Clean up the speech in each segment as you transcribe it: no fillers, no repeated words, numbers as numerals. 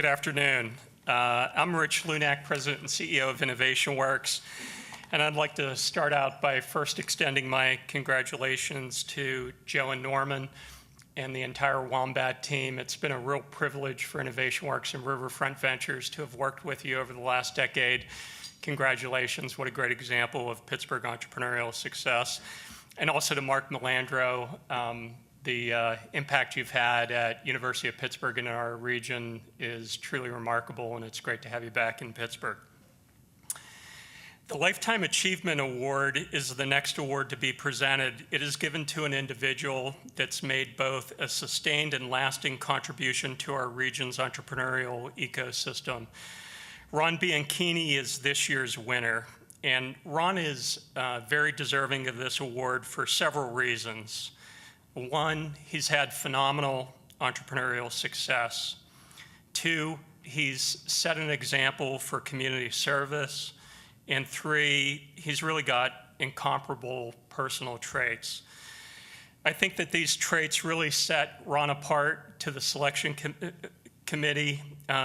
Good afternoon. I'm Rich Lunak, President and CEO of InnovationWorks, and I'd like to start out by first extending my congratulations to Joe and Norman and the entire Wombat team. It's been a real privilege for InnovationWorks and Riverfront Ventures to have worked with you over the last decade. Congratulations, what a great example of Pittsburgh entrepreneurial success. And also to Mark Melandro, the impact you've had at University of Pittsburgh and in our region is truly remarkable, and it's great to have you back in Pittsburgh. The Lifetime Achievement Award is the next award to be presented. It is given to an individual that's made both a sustained and lasting contribution to our region's entrepreneurial ecosystem. Ron Bianchini is this year's winner, and Ron is very deserving of this award for several reasons. One, he's had phenomenal entrepreneurial success. Two, he's set an example for community service. And three, he's really got incomparable personal traits. I think that these traits really set Ron apart to the selection committee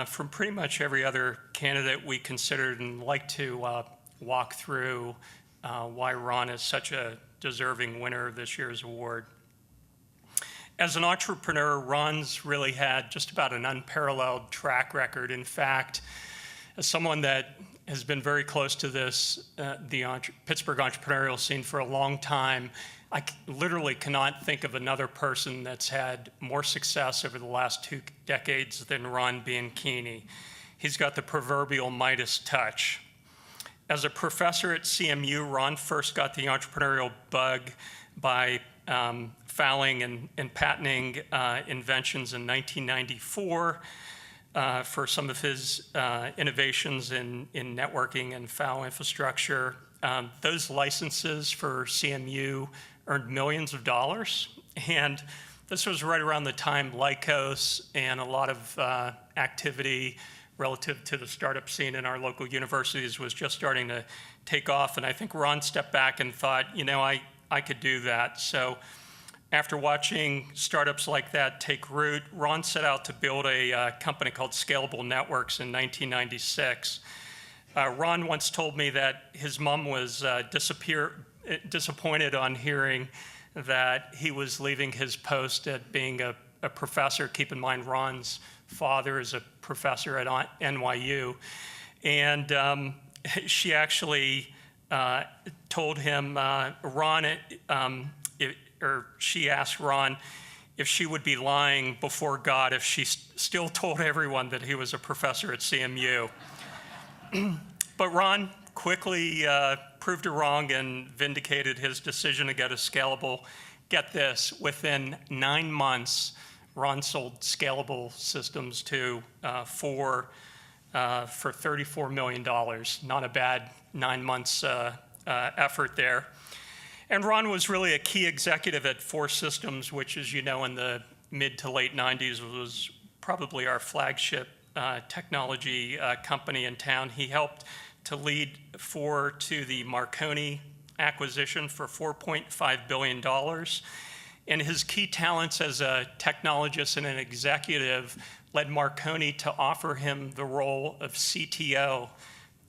from pretty much every other candidate we considered, and like to walk through why Ron is such a deserving winner of this year's award. As an entrepreneur, Ron's really had just about an unparalleled track record. In fact, as someone that has been very close to this, Pittsburgh entrepreneurial scene for a long time, I literally cannot think of another person that's had more success over the last 2 decades than Ron Bianchini. He's got the proverbial Midas touch. As a professor at CMU, Ron first got the entrepreneurial bug by filing and patenting inventions in 1994 for some of his innovations in networking and FAO infrastructure. Those licenses for CMU earned millions of dollars, and this was right around the time Lycos and a lot of activity relative to the startup scene in our local universities was just starting to take off, and I think Ron stepped back and thought, you know, I could do that. So after watching startups like that take root, Ron set out to build a company called Scalable Networks in 1996. Ron once told me that his mom was disappointed on hearing that he was leaving his post at being a professor. Keep in mind, Ron's father is a professor at NYU. And she actually told him, she asked Ron if she would be lying before God if she still told everyone that he was a professor at CMU. But Ron quickly proved her wrong and vindicated his decision to go to Scalable. Get this, within 9 months, Ron sold Scalable Systems to for $34 million. Not a bad 9 months effort there. And Ron was really a key executive at Four Systems, which, as you know, in the mid to late 90s was probably our flagship technology company in town. He helped to lead Four to the Marconi acquisition for $4.5 billion. And his key talents as a technologist and an executive led Marconi to offer him the role of CTO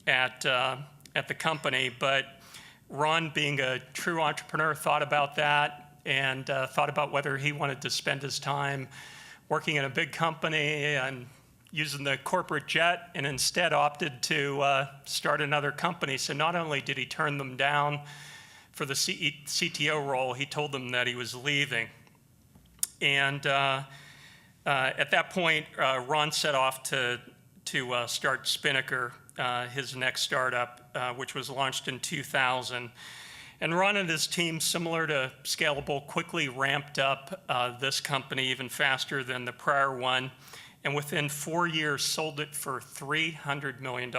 at the company. But Ron, being a true entrepreneur, thought about that and thought about whether he wanted to spend his time working in a big company and using the corporate jet, and instead opted to start another company. So not only did he turn them down for the CTO role, he told them that he was leaving. And at that point, Ron set off to start Spinnaker, his next startup, which was launched in 2000. And Ron and his team, similar to Scalable, quickly ramped up this company even faster than the prior one, and within 4 years sold it for $300 million.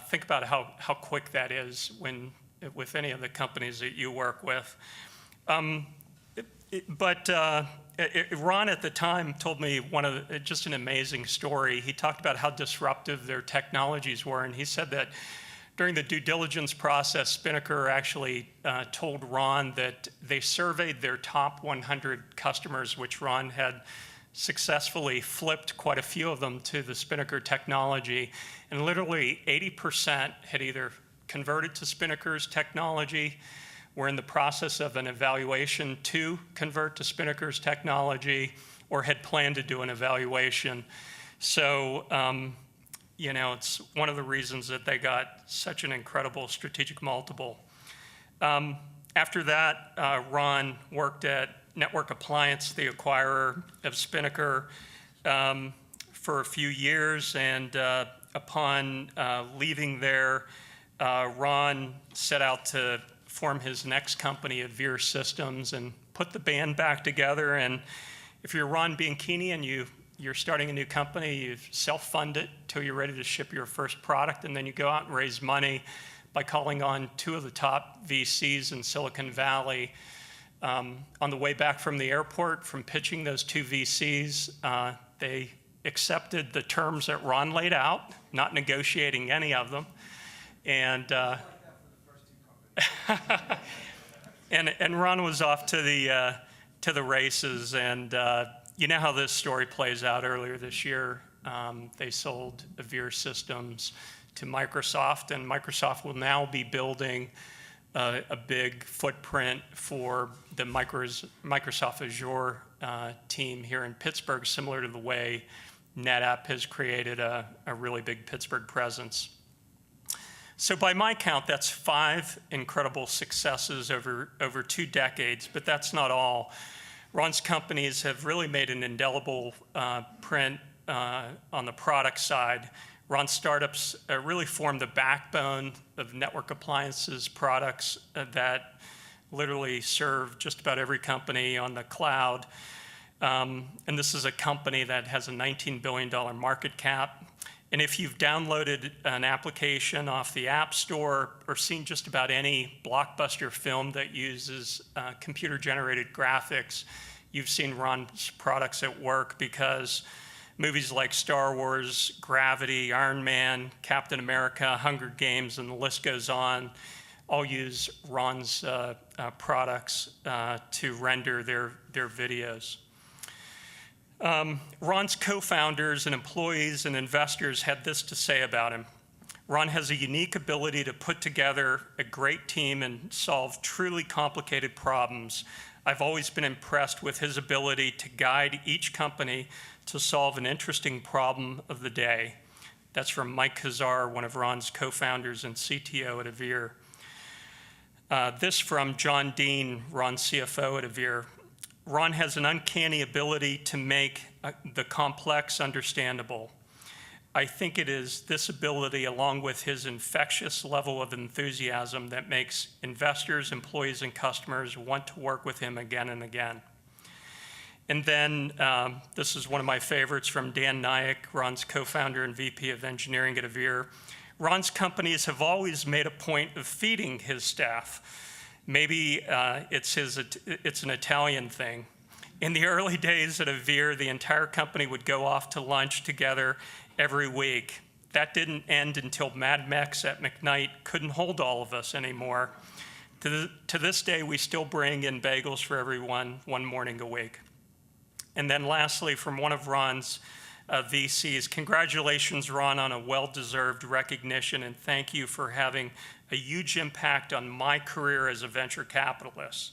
Think about how quick that is with any of the companies that you work with. Ron at the time told me just an amazing story. He talked about how disruptive their technologies were, and he said that during the due diligence process, Spinnaker actually told Ron that they surveyed their top 100 customers, which Ron had successfully flipped quite a few of them to the Spinnaker technology, and literally 80% had either converted to Spinnaker's technology, were in the process of an evaluation to convert to Spinnaker's technology, or had planned to do an evaluation. So, it's one of the reasons that they got such an incredible strategic multiple. After that, Ron worked at Network Appliance, the acquirer of Spinnaker, for a few years, and upon leaving there, Ron set out to form his next company, Avere Systems, and put the band back together. And if you're Ron Bianchini and you're starting a new company, you self-fund it till you're ready to ship your first product, and then you go out and raise money by calling on two of the top VCs in Silicon Valley. On the way back from the airport, from pitching those two VCs, they accepted the terms that Ron laid out, not negotiating any of them. And and Ron was off to the races, and you know how this story plays out. Earlier this year, they sold Avere Systems to Microsoft, and Microsoft will now be building a big footprint for the Microsoft Azure team here in Pittsburgh, similar to the way NetApp has created a really big Pittsburgh presence. So by my count, that's 5 incredible successes over 2 decades, but that's not all. Ron's companies have really made an indelible print on the product side. Ron's startups really form the backbone of Network Appliances products that literally serve just about every company on the cloud. And this is a company that has a $19 billion market cap. And if you've downloaded an application off the App Store or seen just about any blockbuster film that uses computer-generated graphics, you've seen Ron's products at work, because movies like Star Wars, Gravity, Iron Man, Captain America, Hunger Games, and the list goes on, all use Ron's products to render their videos. Ron's co-founders and employees and investors had this to say about him. Ron has a unique ability to put together a great team and solve truly complicated problems. I've always been impressed with his ability to guide each company to solve an interesting problem of the day. That's from Mike Kazar, one of Ron's co-founders and CTO at Avere. This from John Dean, Ron's CFO at Avere. Ron has an uncanny ability to make the complex understandable. I think it is this ability, along with his infectious level of enthusiasm, that makes investors, employees, and customers want to work with him again and again. And then this is one of my favorites from Dan Nayak, Ron's co-founder and VP of engineering at Avere. Ron's companies have always made a point of feeding his staff. Maybe it's an Italian thing. In the early days at Avere, the entire company would go off to lunch together every week. That didn't end until Mad Mex at McKnight couldn't hold all of us anymore. To this day, we still bring in bagels for everyone one morning a week. And then lastly, from one of Ron's VCs, congratulations, Ron, on a well-deserved recognition, and thank you for having a huge impact on my career as a venture capitalist.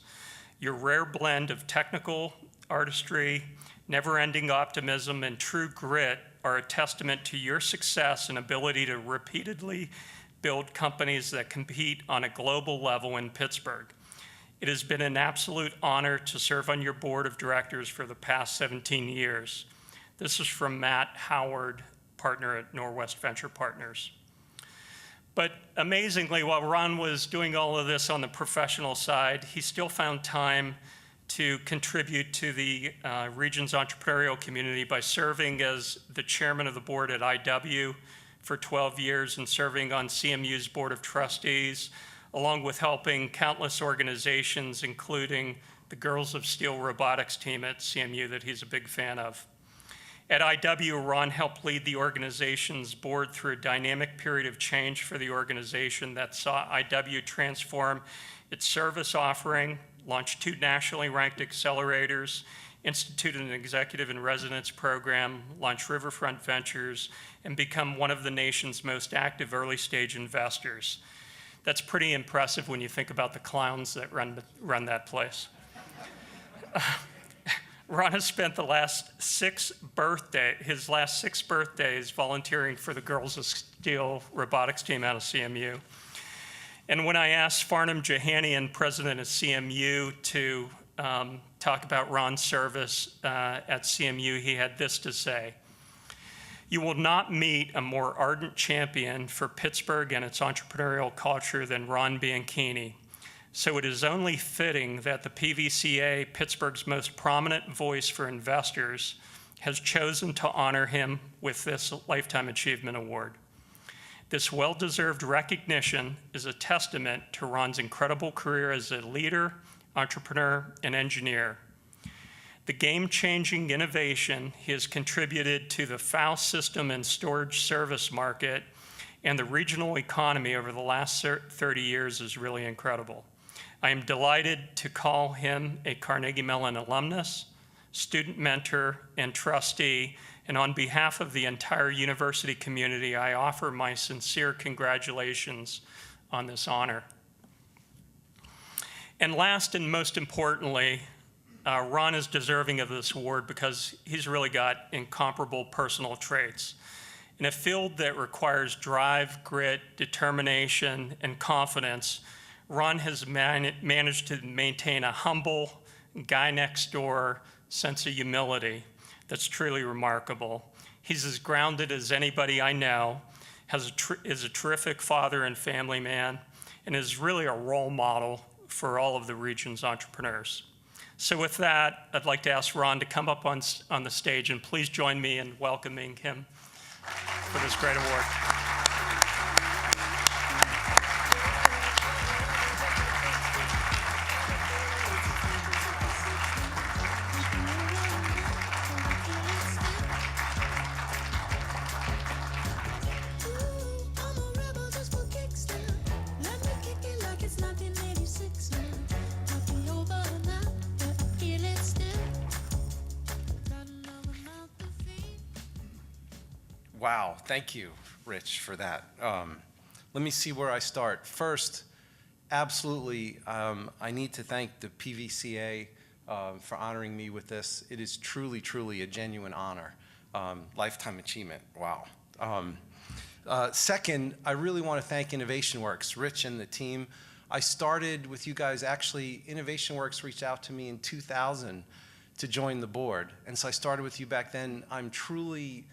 Your rare blend of technical artistry, never-ending optimism, and true grit are a testament to your success and ability to repeatedly build companies that compete on a global level in Pittsburgh. It has been an absolute honor to serve on your board of directors for the past 17 years. This is from Matt Howard, partner at Norwest Venture Partners. But amazingly, while Ron was doing all of this on the professional side, he still found time to contribute to the region's entrepreneurial community by serving as the chairman of the board at IW for 12 years and serving on CMU's board of trustees, along with helping countless organizations, including the Girls of Steel robotics team at CMU that he's a big fan of. At IW, Ron helped lead the organization's board through a dynamic period of change for the organization that saw IW transform its service offering, launch 2 nationally ranked accelerators, instituted an executive in residence program, launched Riverfront Ventures, and become one of the nation's most active early stage investors. That's pretty impressive when you think about the clowns that run that place. Ron has spent his last 6 birthdays volunteering for the Girls of Steel robotics team out of CMU. And when I asked Farnham Johanian, president of CMU, to talk about Ron's service at CMU, he had this to say: "You will not meet a more ardent champion for Pittsburgh and its entrepreneurial culture than Ron Bianchini. So it is only fitting that the PVCA, Pittsburgh's most prominent voice for investors, has chosen to honor him with this Lifetime Achievement Award. This well-deserved recognition is a testament to Ron's incredible career as a leader, entrepreneur, and engineer. The game-changing innovation he has contributed to the FOUS system and storage service market and the regional economy over the last 30 years is really incredible. I am delighted to call him a Carnegie Mellon alumnus, student mentor, and trustee, and on behalf of the entire university community, I offer my sincere congratulations on this honor." And last and most importantly, Ron is deserving of this award because he's really got incomparable personal traits. In a field that requires drive, grit, determination, and confidence, Ron has managed to maintain a humble, guy-next-door sense of humility that's truly remarkable. He's as grounded as anybody I know, is a terrific father and family man, and is really a role model for all of the region's entrepreneurs. So with that, I'd like to ask Ron to come up on the stage, and please join me in welcoming him for this great award. Wow, thank you, Rich, for that. Let me see where I start. First, absolutely, I need to thank the PVCA for honoring me with this. It is truly, truly a genuine honor. Lifetime achievement, wow. Second, I really want to thank InnovationWorks, Rich and the team. I started with you guys, actually, InnovationWorks reached out to me in 2000 to join the board. And so I started with you back then. I'm truly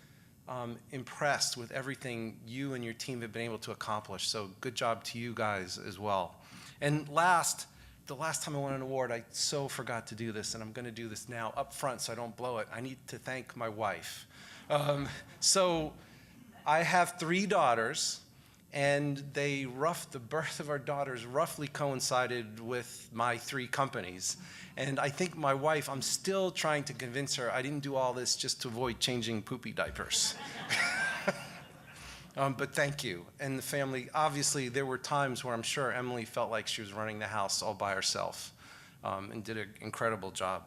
impressed with everything you and your team have been able to accomplish. So good job to you guys as well. And the last time I won an award, I so forgot to do this, and I'm going to do this now up front so I don't blow it. I need to thank my wife. So I have 3 daughters, and the birth of our daughters roughly coincided with my 3 companies. And I think my wife, I'm still trying to convince her I didn't do all this just to avoid changing poopy diapers. But thank you. And the family, obviously, there were times where I'm sure Emily felt like she was running the house all by herself and did an incredible job.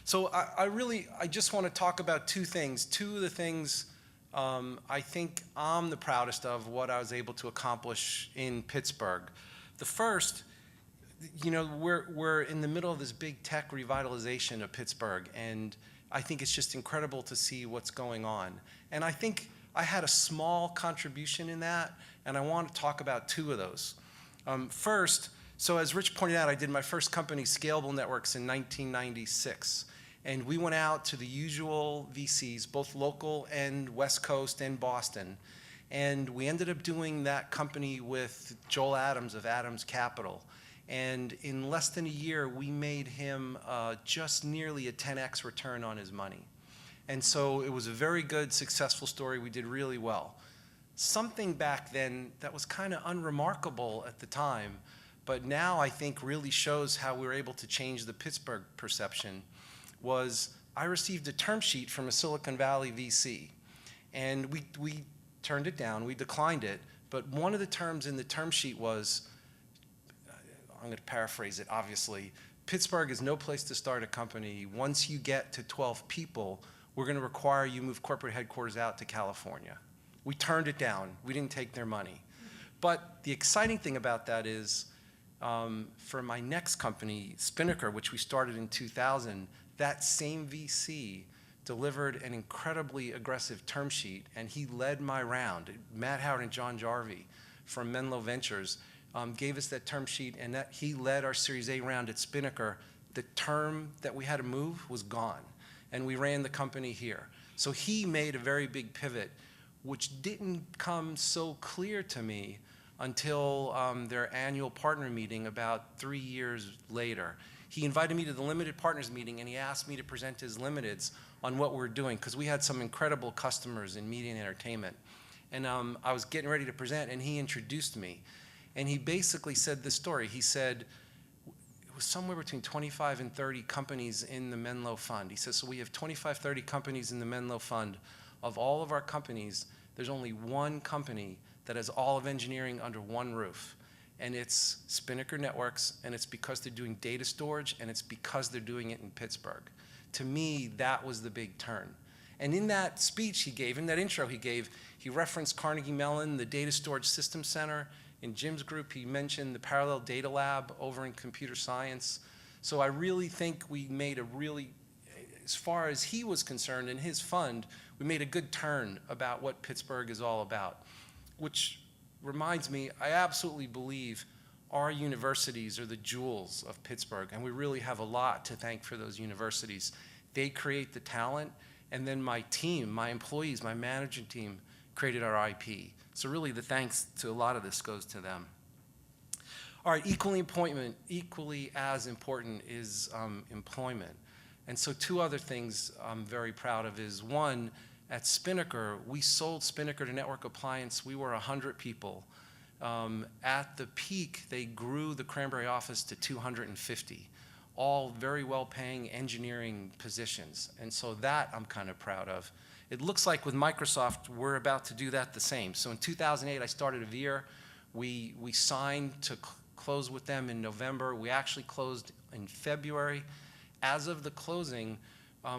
So I just want to talk about 2 things. 2 of the things I think I'm the proudest of what I was able to accomplish in Pittsburgh. The first, you know, we're in the middle of this big tech revitalization of Pittsburgh, and I think it's just incredible to see what's going on. And I think I had a small contribution in that, and I want to talk about 2 of those. First, so as Rich pointed out, I did my first company, Scalable Networks, in 1996. And we went out to the usual VCs, both local and West Coast and Boston. And we ended up doing that company with Joel Adams of Adams Capital. And in less than a year, we made him just nearly a 10x return on his money. And so it was a very good, successful story. We did really well. Something back then that was kind of unremarkable at the time, but now I think really shows how we were able to change the Pittsburgh perception, was I received a term sheet from a Silicon Valley VC. And we turned it down, we declined it, but one of the terms in the term sheet was, I'm going to paraphrase it, obviously, Pittsburgh is no place to start a company. Once you get to 12 people, we're going to require you move corporate headquarters out to California. We turned it down. We didn't take their money. But the exciting thing about that is, for my next company, Spinnaker, which we started in 2000, that same VC delivered an incredibly aggressive term sheet, and he led my round. Matt Howard and John Jarvie from Menlo Ventures gave us that term sheet, and that he led our Series A round at Spinnaker. The term that we had to move was gone, and we ran the company here. So he made a very big pivot, which didn't come so clear to me until their annual partner meeting about 3 years later. He invited me to the limited partners meeting, and he asked me to present his limiteds on what we're doing, because we had some incredible customers in media and entertainment. And I was getting ready to present, and he introduced me. And he basically said this story. He said, it was somewhere between 25 and 30 companies in the Menlo Fund. He says, so we have 25, 30 companies in the Menlo Fund. Of all of our companies, there's only one company that has all of engineering under one roof. And it's Spinnaker Networks, and it's because they're doing data storage, and it's because they're doing it in Pittsburgh. To me, that was the big turn. And in that speech he gave, in that intro he gave, he referenced Carnegie Mellon, the Data Storage Systems Center. In Jim's group, he mentioned the Parallel Data Lab over in computer science. So I really think we made a really, as far as he was concerned in his fund, we made a good turn about what Pittsburgh is all about. Which reminds me, I absolutely believe our universities are the jewels of Pittsburgh, and we really have a lot to thank for those universities. They create the talent, and then my team, my employees, my management team created our IP. So really the thanks to a lot of this goes to them. All right, equally as important is employment. And so two other things I'm very proud of is, one, at Spinnaker, we sold Spinnaker to Network Appliance. We were 100 people. At the peak, they grew the Cranberry office to 250, all very well-paying engineering positions. And so that I'm kind of proud of. It looks like with Microsoft, we're about to do that the same. So in 2008, I started Avere. We signed to close with them in November. We actually closed in February. As of the closing,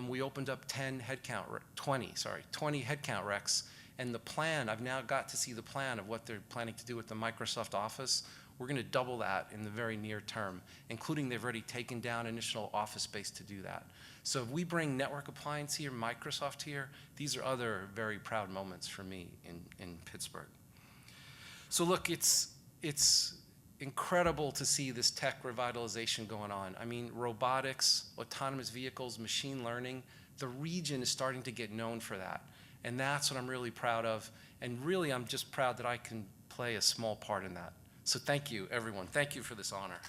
we opened up 20 headcount recs. And the plan, I've now got to see the plan of what they're planning to do with the Microsoft Office. We're going to double that in the very near term, including they've already taken down initial office space to do that. So if we bring Network Appliance here, Microsoft here, these are other very proud moments for me in Pittsburgh. So look, it's incredible to see this tech revitalization going on. I mean, robotics, autonomous vehicles, machine learning, the region is starting to get known for that. And that's what I'm really proud of. And really, I'm just proud that I can play a small part in that. So thank you, everyone. Thank you for this honor.